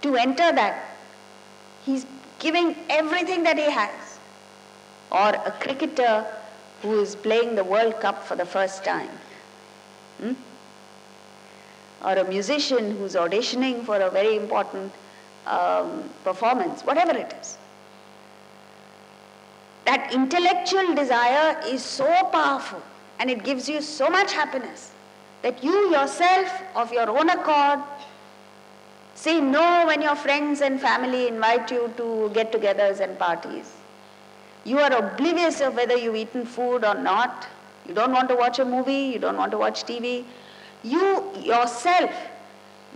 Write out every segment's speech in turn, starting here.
to enter that. He's giving everything that he has. Or a cricketer who is playing the World Cup for the first time. Or a musician who's auditioning for a very important performance, whatever it is. That intellectual desire is so powerful and it gives you so much happiness that you yourself, of your own accord, say no when your friends and family invite you to get-togethers and parties. You are oblivious of whether you've eaten food or not. You don't want to watch a movie, you don't want to watch TV. You yourself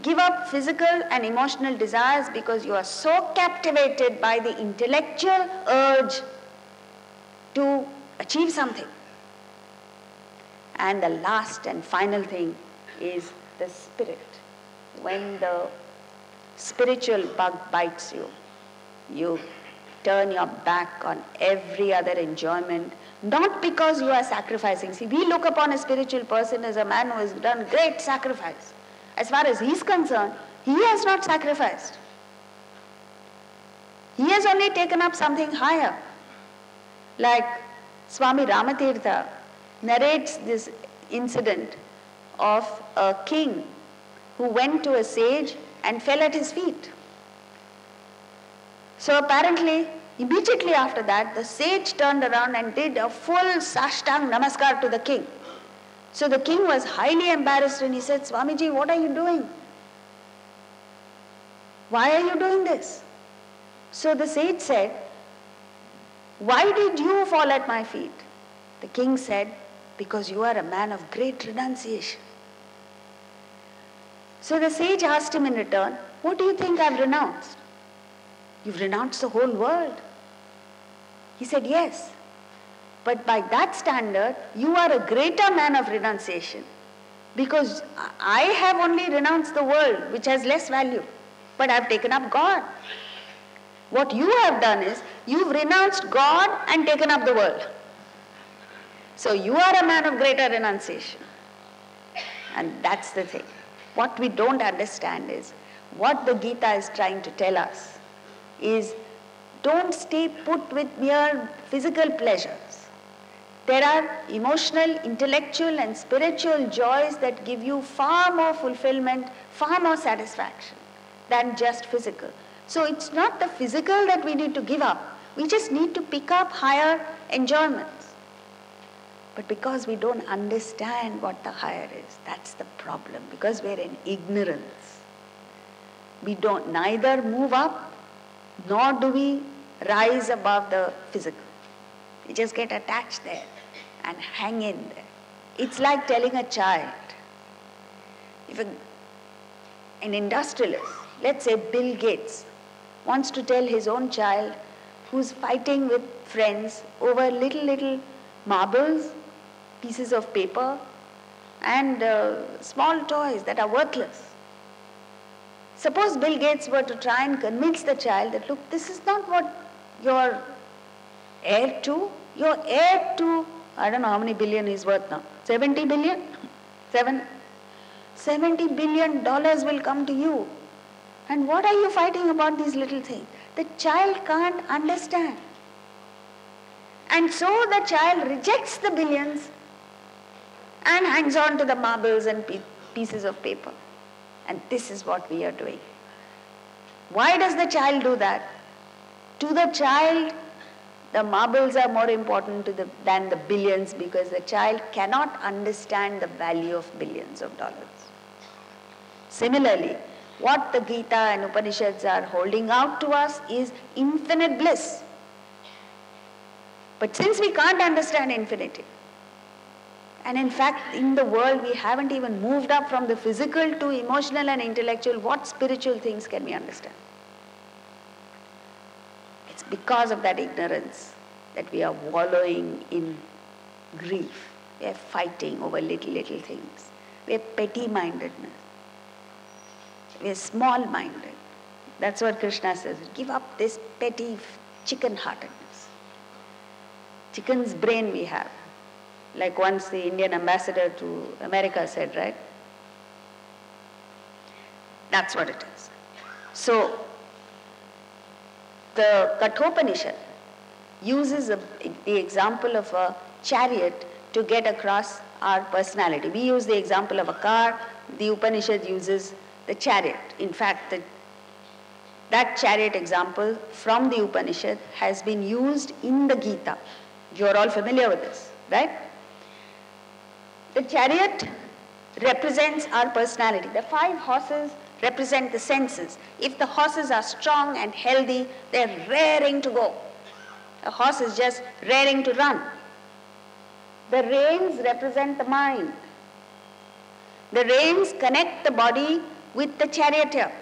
give up physical and emotional desires because you are so captivated by the intellectual urge to achieve something. And the last and final thing is the spirit. When the spiritual bug bites you, you turn your back on every other enjoyment, not because you are sacrificing. See, we look upon a spiritual person as a man who has done great sacrifice. As far as he's concerned, he has not sacrificed. He has only taken up something higher. Like Swami Ramatirtha narrates this incident of a king who went to a sage and fell at his feet. So apparently, immediately after that, the sage turned around and did a full Sashtang Namaskar to the king. So the king was highly embarrassed and he said, Swamiji, what are you doing? Why are you doing this? So the sage said, why did you fall at my feet? The king said, because you are a man of great renunciation. So the sage asked him in return, what do you think I've renounced? You've renounced the whole world. He said, yes. But by that standard, you are a greater man of renunciation. Because I have only renounced the world, which has less value. But I've taken up God. What you have done is, you've renounced God and taken up the world. So you are a man of greater renunciation. And that's the thing. What we don't understand is, what the Gita is trying to tell us is, don't stay put with mere physical pleasures. There are emotional, intellectual and spiritual joys that give you far more fulfillment, far more satisfaction than just physical. So it's not the physical that we need to give up. We just need to pick up higher enjoyments. But because we don't understand what the higher is, that's the problem. Because we're in ignorance. We don't neither move up, nor do we rise above the physical. We just get attached there and hang in there. It's like telling a child, if an industrialist, let's say Bill Gates, wants to tell his own child who's fighting with friends over little marbles, pieces of paper, and small toys that are worthless. Suppose Bill Gates were to try and convince the child that, look, this is not what you're heir to. You're heir to, I don't know how many billion he's worth now. 70 billion? $70 billion will come to you. And what are you fighting about these little things? The child can't understand. And so the child rejects the billions and hangs on to the marbles and pieces of paper. And this is what we are doing. Why does the child do that? To the child, the marbles are more important than the billions, because the child cannot understand the value of billions of dollars. Similarly, what the Gita and Upanishads are holding out to us is infinite bliss. But since we can't understand infinity, and in fact, in the world, we haven't even moved up from the physical to emotional and intellectual, what spiritual things can we understand? It's because of that ignorance that we are wallowing in grief. We are fighting over little things. We are petty-mindedness. We are small-minded. That's what Krishna says. Give up this petty chicken-heartedness. Chicken's brain we have. Like once the Indian ambassador to America said, right? That's what it is. So, the Kathopanishad uses the example of a chariot to get across our personality. We use the example of a car, the Upanishad uses the chariot. In fact, that chariot example from the Upanishad has been used in the Gita. You are all familiar with this, right? The chariot represents our personality. The 5 horses represent the senses. If the horses are strong and healthy, they're raring to go. A horse is just raring to run. The reins represent the mind. The reins connect the body with the charioteer.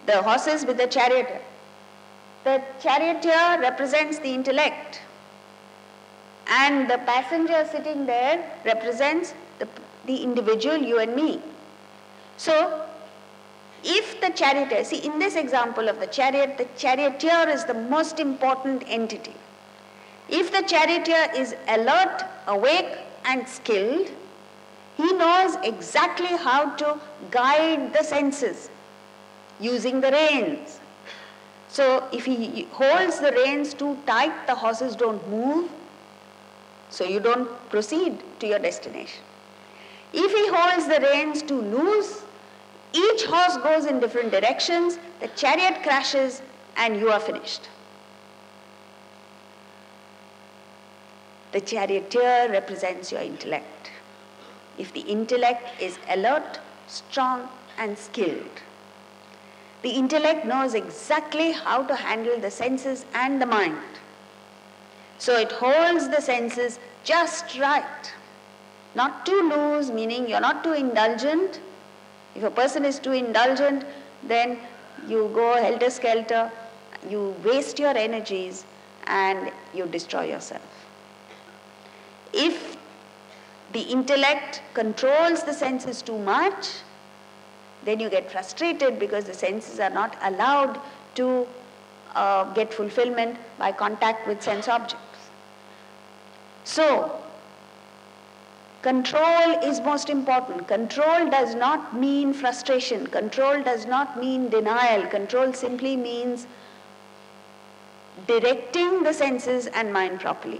The horses with the charioteer. The charioteer represents the intellect. And the passenger sitting there represents the individual, you and me. So, if the charioteer, see in this example of the chariot, the charioteer is the most important entity. If the charioteer is alert, awake and skilled, he knows exactly how to guide the senses using the reins. So if he holds the reins too tight, the horses don't move, so you don't proceed to your destination. If he holds the reins too loose, each horse goes in different directions, the chariot crashes and you are finished. The charioteer represents your intellect. If the intellect is alert, strong and skilled, the intellect knows exactly how to handle the senses and the mind. So it holds the senses just right. Not too loose, meaning you're not too indulgent. If a person is too indulgent, then you go helter-skelter, you waste your energies and you destroy yourself. If the intellect controls the senses too much, then you get frustrated because the senses are not allowed to get fulfillment by contact with sense objects. So, control is most important. Control does not mean frustration. Control does not mean denial. Control simply means directing the senses and mind properly.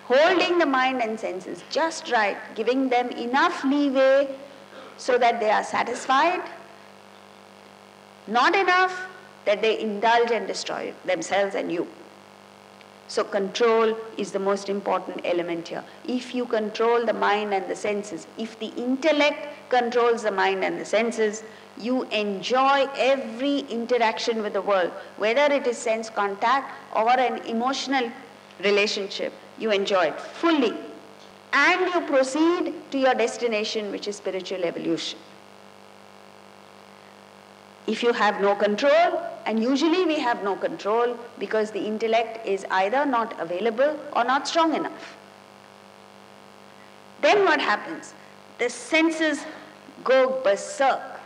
Holding the mind and senses just right, giving them enough leeway so that they are satisfied, not enough that they indulge and destroy themselves and you. So control is the most important element here. If you control the mind and the senses, if the intellect controls the mind and the senses, you enjoy every interaction with the world, whether it is sense contact or an emotional relationship, you enjoy it fully. And you proceed to your destination, which is spiritual evolution. If you have no control, and usually we have no control because the intellect is either not available or not strong enough. Then what happens? The senses go berserk.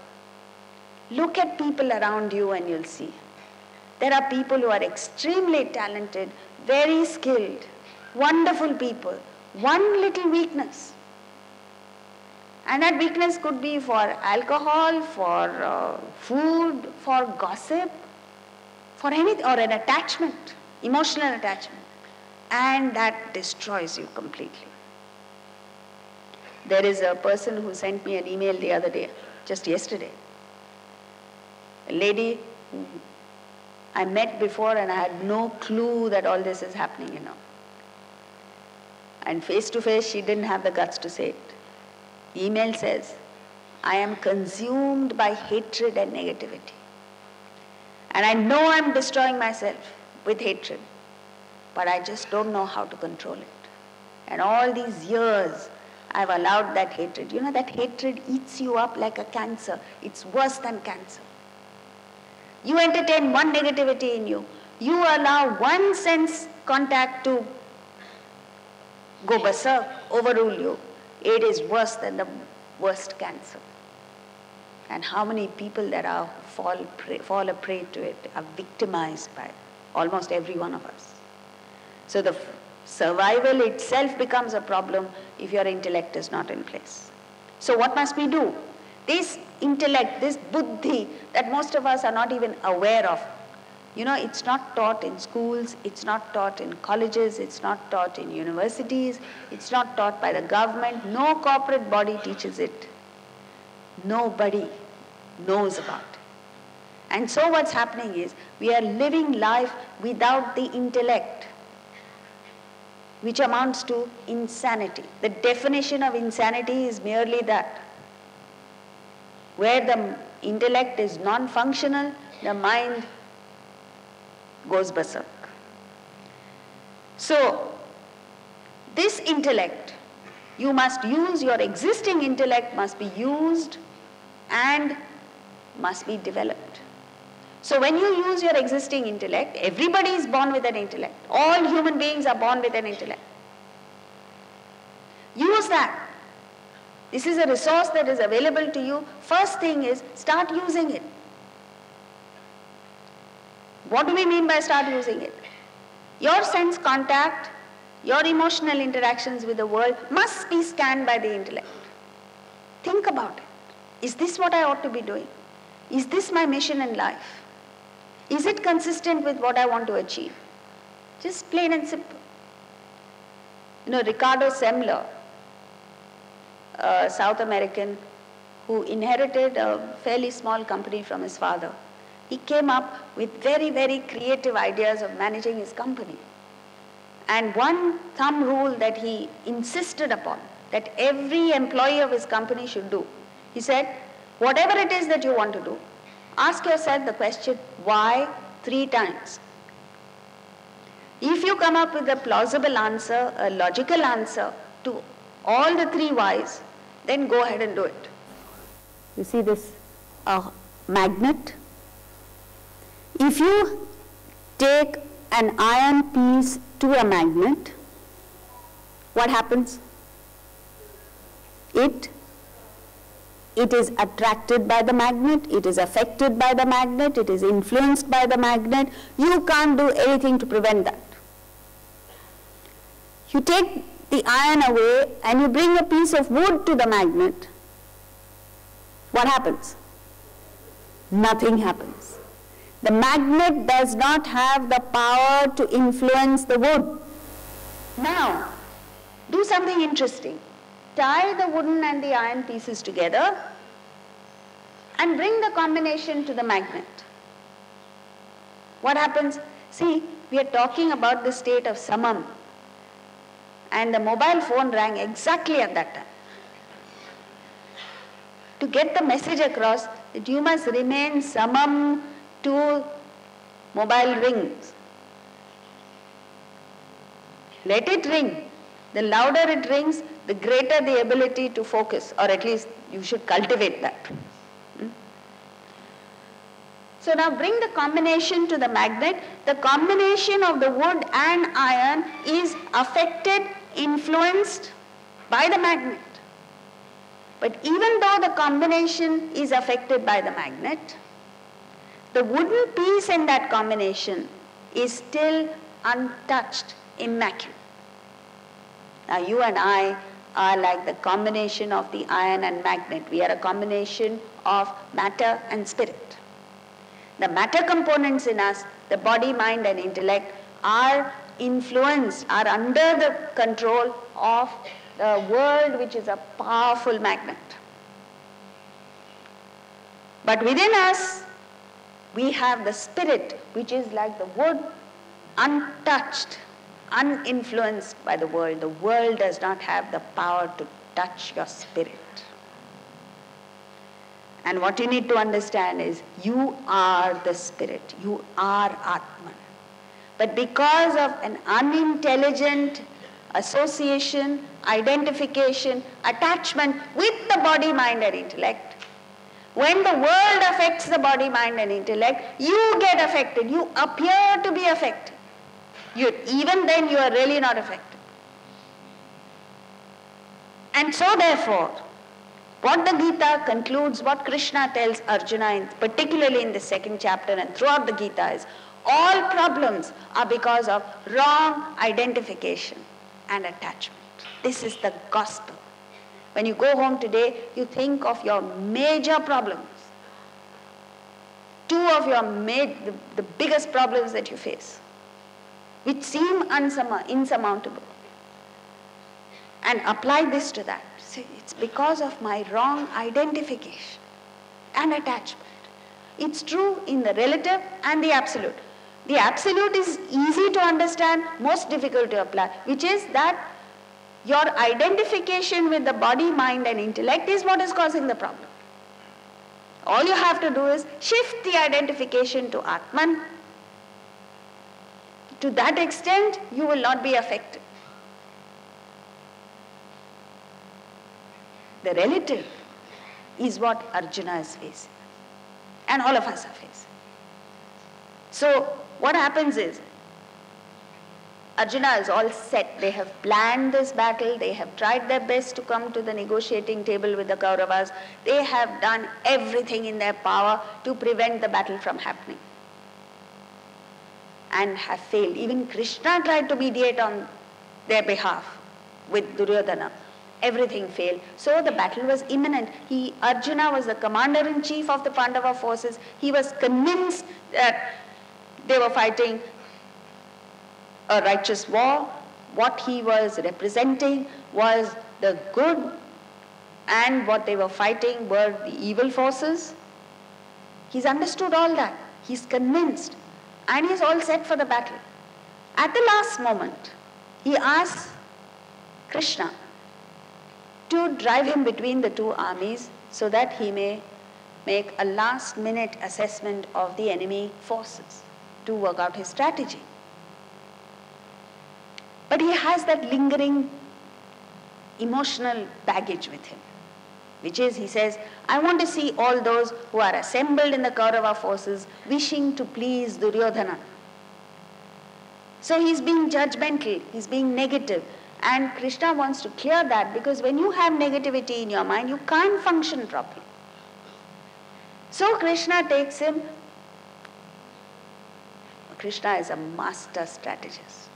Look at people around you and you'll see. There are people who are extremely talented, very skilled, wonderful people. One little weakness. And that weakness could be for alcohol, for food, for gossip, for anything, or an attachment, emotional attachment. And that destroys you completely. There is a person who sent me an email the other day, just yesterday. A lady who I met before and I had no clue that all this is happening, And face to face, she didn't have the guts to say it. The email says, I am consumed by hatred and negativity. And I know I'm destroying myself with hatred, but I just don't know how to control it. And all these years, I've allowed that hatred. That hatred eats you up like a cancer. It's worse than cancer. You entertain one negativity in you. You allow one sense contact to go berserk, overrule you. It is worse than the worst cancer. And how many people that are fall a prey to it, are victimized by it? Almost every one of us. So the survival itself becomes a problem if your intellect is not in place. So what must we do? This intellect, this buddhi that most of us are not even aware of. You know, it's not taught in schools, it's not taught in colleges, it's not taught in universities, it's not taught by the government. No corporate body teaches it. Nobody knows about it. And so what's happening is, we are living life without the intellect, which amounts to insanity. The definition of insanity is merely that. Where the intellect is non-functional, the mind goes berserk. So, this intellect, you must use, your existing intellect must be used and must be developed. So when you use your existing intellect, everybody is born with an intellect. All human beings are born with an intellect. Use that. This is a resource that is available to you. First thing is, start using it. What do we mean by start using it? Your sense contact, your emotional interactions with the world must be scanned by the intellect. Think about it. Is this what I ought to be doing? Is this my mission in life? Is it consistent with what I want to achieve? Just plain and simple. You know, Ricardo Semler, a South American who inherited a fairly small company from his father, he came up with very, very creative ideas of managing his company. And one thumb rule that he insisted upon, that every employee of his company should do, he said, whatever it is that you want to do, ask yourself the question, why, 3 times. If you come up with a plausible answer, a logical answer to all the 3 whys, then go ahead and do it. You see this magnet? If you take an iron piece to a magnet, what happens? It is attracted by the magnet, it is affected by the magnet, it is influenced by the magnet. You can't do anything to prevent that. You take the iron away and you bring a piece of wood to the magnet. What happens? Nothing happens. The magnet does not have the power to influence the wood. Now, do something interesting. Tie the wooden and the iron pieces together and bring the combination to the magnet. What happens? See, we are talking about the state of samam, and the mobile phone rang exactly at that time to get the message across that you must remain samam to mobile rings. Let it ring. The louder it rings, the greater the ability to focus, or at least you should cultivate that. So now bring the combination to the magnet. The combination of the wood and iron is affected, influenced by the magnet. But even though the combination is affected by the magnet, the wooden piece in that combination is still untouched, immaculate. Now you and I are like the combination of the iron and magnet. We are a combination of matter and spirit. The matter components in us, the body, mind and intellect, are influenced, are under the control of the world, which is a powerful magnet. But within us, we have the spirit, which is like the wood, untouched, uninfluenced by the world. The world does not have the power to touch your spirit. And what you need to understand is, you are the spirit, you are Atman. But because of an unintelligent association, identification, attachment with the body, mind and intellect, when the world affects the body, mind and intellect, you get affected, you appear to be affected. Even then you are really not affected. And so therefore, what the Gita concludes, what Krishna tells Arjuna, particularly in the 2nd chapter and throughout the Gita, is all problems are because of wrong identification and attachment. This is the gospel. When you go home today, you think of your major problems. Two of your the biggest problems that you face, which seem insurmountable. And apply this to that. See, it's because of my wrong identification and attachment. It's true in the relative and the absolute. The absolute is easy to understand, most difficult to apply, which is that your identification with the body, mind and intellect is what is causing the problem. All you have to do is shift the identification to Atman. To that extent, you will not be affected. The relative is what Arjuna is facing. And all of us are facing. So, what happens is, Arjuna is all set. They have planned this battle. They have tried their best to come to the negotiating table with the Kauravas. They have done everything in their power to prevent the battle from happening. And have failed. Even Krishna tried to mediate on their behalf with Duryodhana. Everything failed. So the battle was imminent. Arjuna was the commander-in-chief of the Pandava forces. He was convinced that they were fighting a righteous war. What he was representing was the good, and what they were fighting were the evil forces. He's understood all that. He's convinced. And he's all set for the battle. At the last moment, he asks Krishna to drive him between the two armies so that he may make a last-minute assessment of the enemy forces to work out his strategy. But he has that lingering emotional baggage with him, which is, he says, I want to see all those who are assembled in the Kaurava forces wishing to please Duryodhana. So he's being judgmental, he's being negative. And Krishna wants to clear that, because when you have negativity in your mind, you can't function properly. So Krishna takes him. Krishna is a master strategist.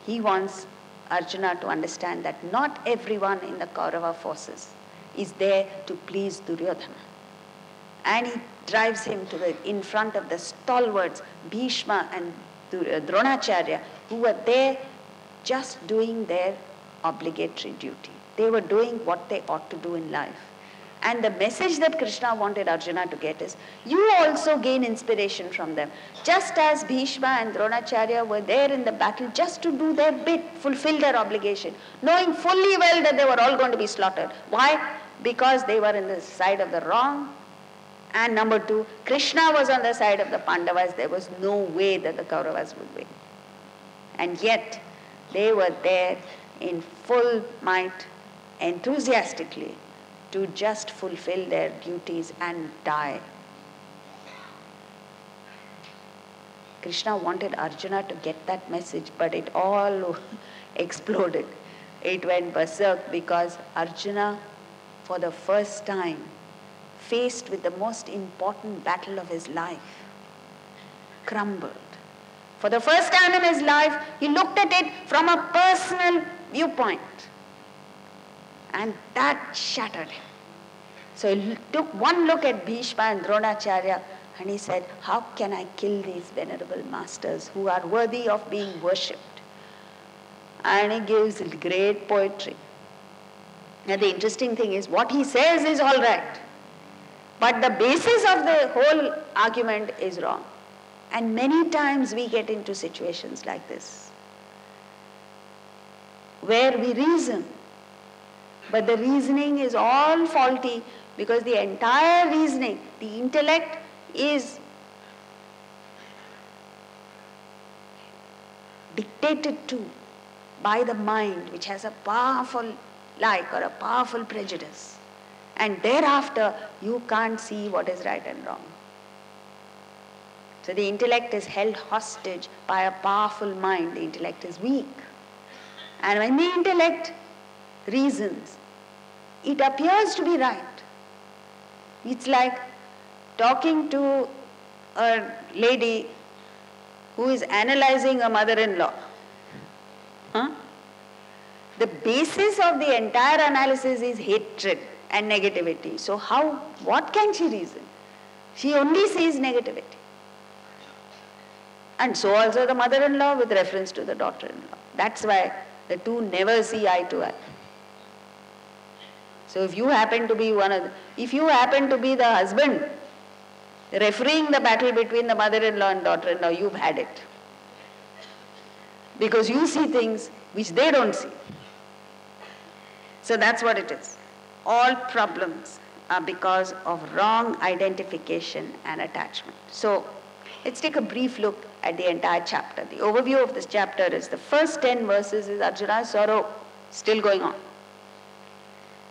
He wants Arjuna to understand that not everyone in the Kaurava forces is there to please Duryodhana. And he drives him in front of the stalwarts, Bhishma and Dronacharya, who were there just doing their obligatory duty. They were doing what they ought to do in life. And the message that Krishna wanted Arjuna to get is, you also gain inspiration from them. Just as Bhishma and Dronacharya were there in the battle just to do their bit, fulfill their obligation, knowing fully well that they were all going to be slaughtered. Why? Because they were in the side of the wrong. And number two, Krishna was on the side of the Pandavas. There was no way that the Kauravas would win. And yet, they were there in full might, enthusiastically, to just fulfill their duties and die. Krishna wanted Arjuna to get that message, but it all exploded. It went berserk because Arjuna, for the first time, faced with the most important battle of his life, crumbled. For the first time in his life, he looked at it from a personal viewpoint. And that shattered him. So he took one look at Bhishma and Dronacharya and he said, how can I kill these venerable masters who are worthy of being worshipped? And he gives great poetry. Now the interesting thing is, what he says is all right, but the basis of the whole argument is wrong. And many times we get into situations like this, where we reason, but the reasoning is all faulty, because the entire reasoning, the intellect, is dictated to by the mind, which has a powerful like or a powerful prejudice. And thereafter, you can't see what is right and wrong. So the intellect is held hostage by a powerful mind. The intellect is weak. And when the intellect reasons, it appears to be right. It's like talking to a lady who is analyzing a mother-in-law. The basis of the entire analysis is hatred and negativity. So what can she reason? She only sees negativity. And so also the mother-in-law with reference to the daughter-in-law. That's why the two never see eye to eye. So if you happen to be the husband refereeing the battle between the mother-in-law and daughter-in-law, you've had it. Because you see things which they don't see. So that's what it is. All problems are because of wrong identification and attachment. So let's take a brief look at the entire chapter. The overview of this chapter is the first 10 verses is Arjuna's sorrow still going on.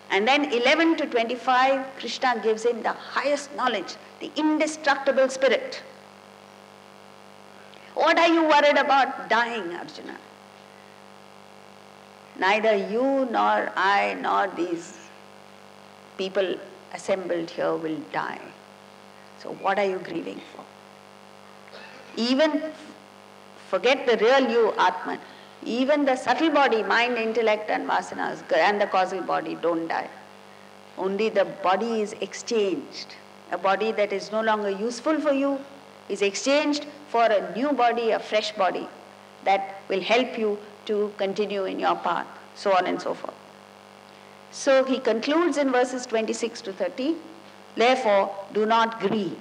And then 11 to 25, Krishna gives him the highest knowledge, the indestructible spirit. What are you worried about dying, Arjuna? Neither you nor I nor these people assembled here will die. So what are you grieving for? Even forget the real you, Atman. Even the subtle body, mind, intellect and vasanas and the causal body don't die. Only the body is exchanged. A body that is no longer useful for you is exchanged for a new body, a fresh body that will help you to continue in your path, so on and so forth. So he concludes in verses 26 to 30, therefore do not grieve.